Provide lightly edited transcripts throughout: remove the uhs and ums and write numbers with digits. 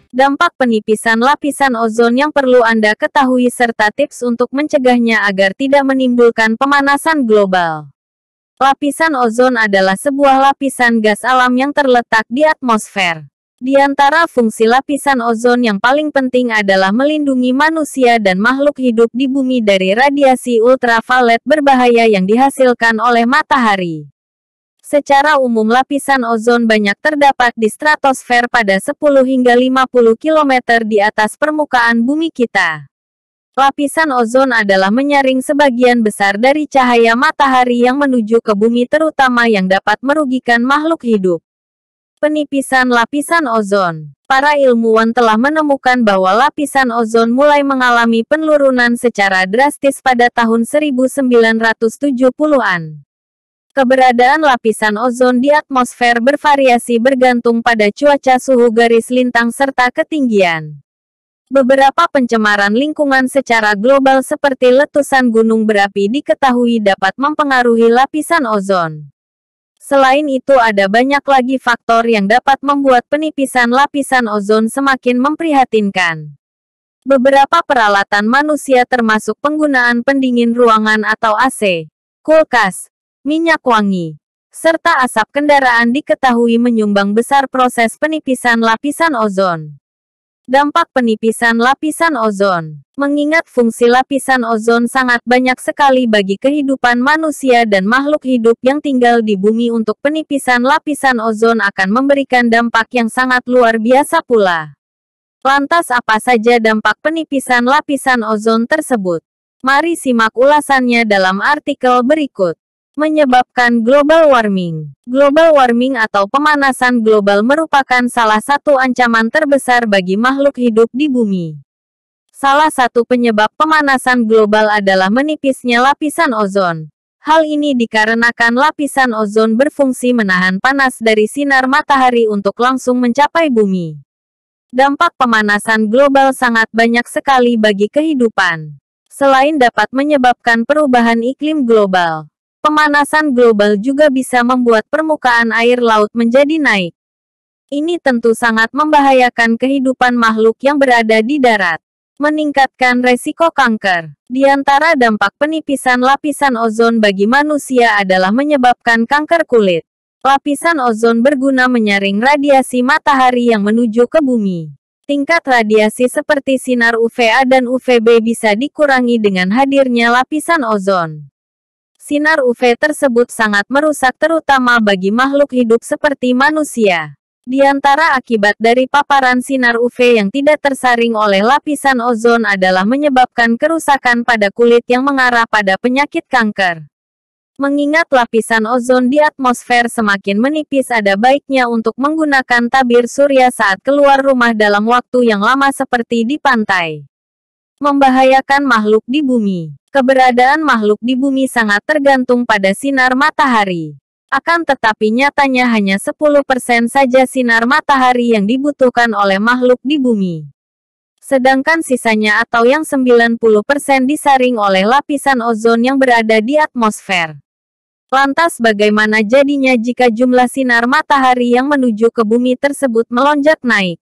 Dampak penipisan lapisan ozon yang perlu Anda ketahui serta tips untuk mencegahnya agar tidak menimbulkan pemanasan global. Lapisan ozon adalah sebuah lapisan gas alam yang terletak di atmosfer. Di antara fungsi lapisan ozon yang paling penting adalah melindungi manusia dan makhluk hidup di bumi dari radiasi ultraviolet berbahaya yang dihasilkan oleh matahari. Secara umum lapisan ozon banyak terdapat di stratosfer pada 10 hingga 50 km di atas permukaan bumi kita. Lapisan ozon adalah menyaring sebagian besar dari cahaya matahari yang menuju ke bumi terutama yang dapat merugikan makhluk hidup. Penipisan lapisan ozon. Para ilmuwan telah menemukan bahwa lapisan ozon mulai mengalami penurunan secara drastis pada tahun 1970-an. Keberadaan lapisan ozon di atmosfer bervariasi bergantung pada cuaca, suhu garis lintang, serta ketinggian. Beberapa pencemaran lingkungan secara global seperti letusan gunung berapi diketahui dapat mempengaruhi lapisan ozon. Selain itu ada banyak lagi faktor yang dapat membuat penipisan lapisan ozon semakin memprihatinkan. Beberapa peralatan manusia termasuk penggunaan pendingin ruangan atau AC, kulkas, minyak wangi, serta asap kendaraan diketahui menyumbang besar proses penipisan lapisan ozon. Dampak penipisan lapisan ozon. Mengingat fungsi lapisan ozon sangat banyak sekali bagi kehidupan manusia dan makhluk hidup yang tinggal di bumi, untuk penipisan lapisan ozon akan memberikan dampak yang sangat luar biasa pula. Lantas apa saja dampak penipisan lapisan ozon tersebut? Mari simak ulasannya dalam artikel berikut. Menyebabkan global warming. Global warming atau pemanasan global merupakan salah satu ancaman terbesar bagi makhluk hidup di bumi. Salah satu penyebab pemanasan global adalah menipisnya lapisan ozon. Hal ini dikarenakan lapisan ozon berfungsi menahan panas dari sinar matahari untuk langsung mencapai bumi. Dampak pemanasan global sangat banyak sekali bagi kehidupan. Selain dapat menyebabkan perubahan iklim global, pemanasan global juga bisa membuat permukaan air laut menjadi naik. Ini tentu sangat membahayakan kehidupan makhluk yang berada di darat. Meningkatkan resiko kanker. Di antara dampak penipisan lapisan ozon bagi manusia adalah menyebabkan kanker kulit. Lapisan ozon berguna menyaring radiasi matahari yang menuju ke bumi. Tingkat radiasi seperti sinar UVA dan UVB bisa dikurangi dengan hadirnya lapisan ozon. Sinar UV tersebut sangat merusak terutama bagi makhluk hidup seperti manusia. Di antara akibat dari paparan sinar UV yang tidak tersaring oleh lapisan ozon adalah menyebabkan kerusakan pada kulit yang mengarah pada penyakit kanker. Mengingat lapisan ozon di atmosfer semakin menipis, ada baiknya untuk menggunakan tabir surya saat keluar rumah dalam waktu yang lama seperti di pantai. Membahayakan makhluk di bumi. Keberadaan makhluk di bumi sangat tergantung pada sinar matahari. Akan tetapi nyatanya hanya 10% saja sinar matahari yang dibutuhkan oleh makhluk di bumi. Sedangkan sisanya atau yang 90% disaring oleh lapisan ozon yang berada di atmosfer. Lantas bagaimana jadinya jika jumlah sinar matahari yang menuju ke bumi tersebut melonjak naik?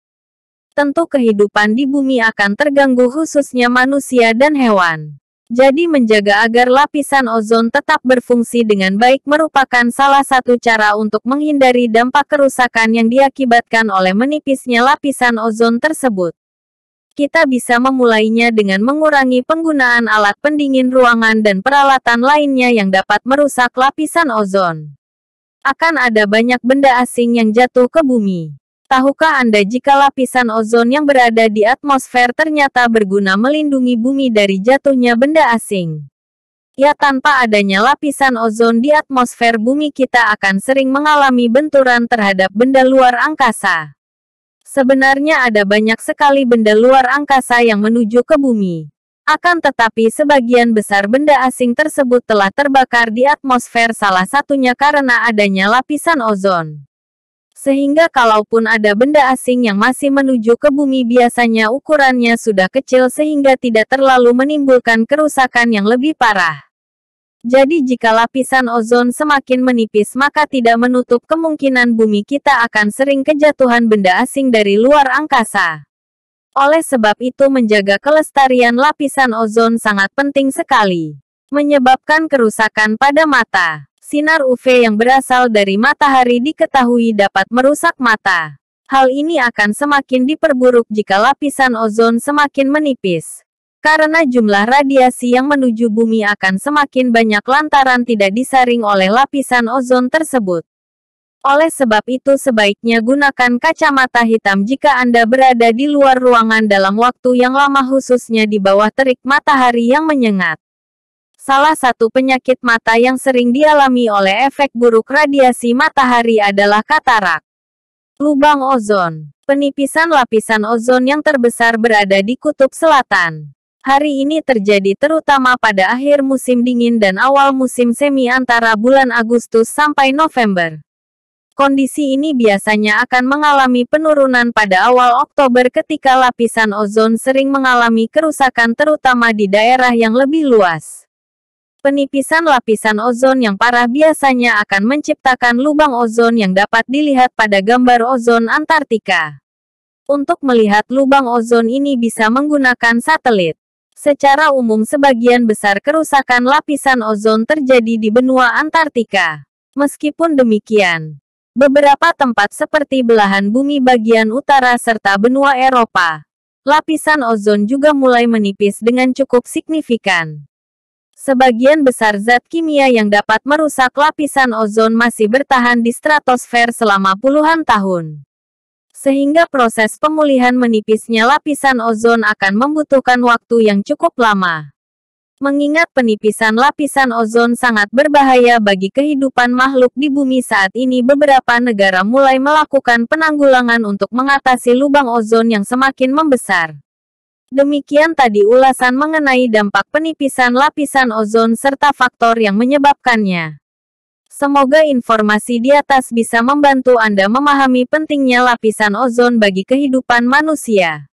Tentu kehidupan di bumi akan terganggu, khususnya manusia dan hewan. Jadi menjaga agar lapisan ozon tetap berfungsi dengan baik merupakan salah satu cara untuk menghindari dampak kerusakan yang diakibatkan oleh menipisnya lapisan ozon tersebut. Kita bisa memulainya dengan mengurangi penggunaan alat pendingin ruangan dan peralatan lainnya yang dapat merusak lapisan ozon. Akan ada banyak benda asing yang jatuh ke bumi. Tahukah Anda jika lapisan ozon yang berada di atmosfer ternyata berguna melindungi bumi dari jatuhnya benda asing? Ya, tanpa adanya lapisan ozon di atmosfer, bumi kita akan sering mengalami benturan terhadap benda luar angkasa. Sebenarnya ada banyak sekali benda luar angkasa yang menuju ke bumi. Akan tetapi sebagian besar benda asing tersebut telah terbakar di atmosfer, salah satunya karena adanya lapisan ozon. Sehingga kalaupun ada benda asing yang masih menuju ke bumi, biasanya ukurannya sudah kecil sehingga tidak terlalu menimbulkan kerusakan yang lebih parah. Jadi jika lapisan ozon semakin menipis, maka tidak menutup kemungkinan bumi kita akan sering kejatuhan benda asing dari luar angkasa. Oleh sebab itu menjaga kelestarian lapisan ozon sangat penting sekali. Menyebabkan kerusakan pada mata. Sinar UV yang berasal dari matahari diketahui dapat merusak mata. Hal ini akan semakin diperburuk jika lapisan ozon semakin menipis. Karena jumlah radiasi yang menuju bumi akan semakin banyak lantaran tidak disaring oleh lapisan ozon tersebut. Oleh sebab itu sebaiknya gunakan kacamata hitam jika Anda berada di luar ruangan dalam waktu yang lama khususnya di bawah terik matahari yang menyengat. Salah satu penyakit mata yang sering dialami oleh efek buruk radiasi matahari adalah katarak. Lubang ozon. Penipisan lapisan ozon yang terbesar berada di kutub selatan. Hari ini terjadi terutama pada akhir musim dingin dan awal musim semi antara bulan Agustus sampai November. Kondisi ini biasanya akan mengalami penurunan pada awal Oktober ketika lapisan ozon sering mengalami kerusakan terutama di daerah yang lebih luas. Penipisan lapisan ozon yang parah biasanya akan menciptakan lubang ozon yang dapat dilihat pada gambar ozon Antartika. Untuk melihat lubang ozon ini bisa menggunakan satelit. Secara umum sebagian besar kerusakan lapisan ozon terjadi di benua Antartika. Meskipun demikian, beberapa tempat seperti belahan bumi bagian utara serta benua Eropa, lapisan ozon juga mulai menipis dengan cukup signifikan. Sebagian besar zat kimia yang dapat merusak lapisan ozon masih bertahan di stratosfer selama puluhan tahun. Sehingga proses pemulihan menipisnya lapisan ozon akan membutuhkan waktu yang cukup lama. Mengingat penipisan lapisan ozon sangat berbahaya bagi kehidupan makhluk di bumi saat ini beberapa negara mulai melakukan penanggulangan untuk mengatasi lubang ozon yang semakin membesar. Demikian tadi ulasan mengenai dampak penipisan lapisan ozon serta faktor yang menyebabkannya. Semoga informasi di atas bisa membantu Anda memahami pentingnya lapisan ozon bagi kehidupan manusia.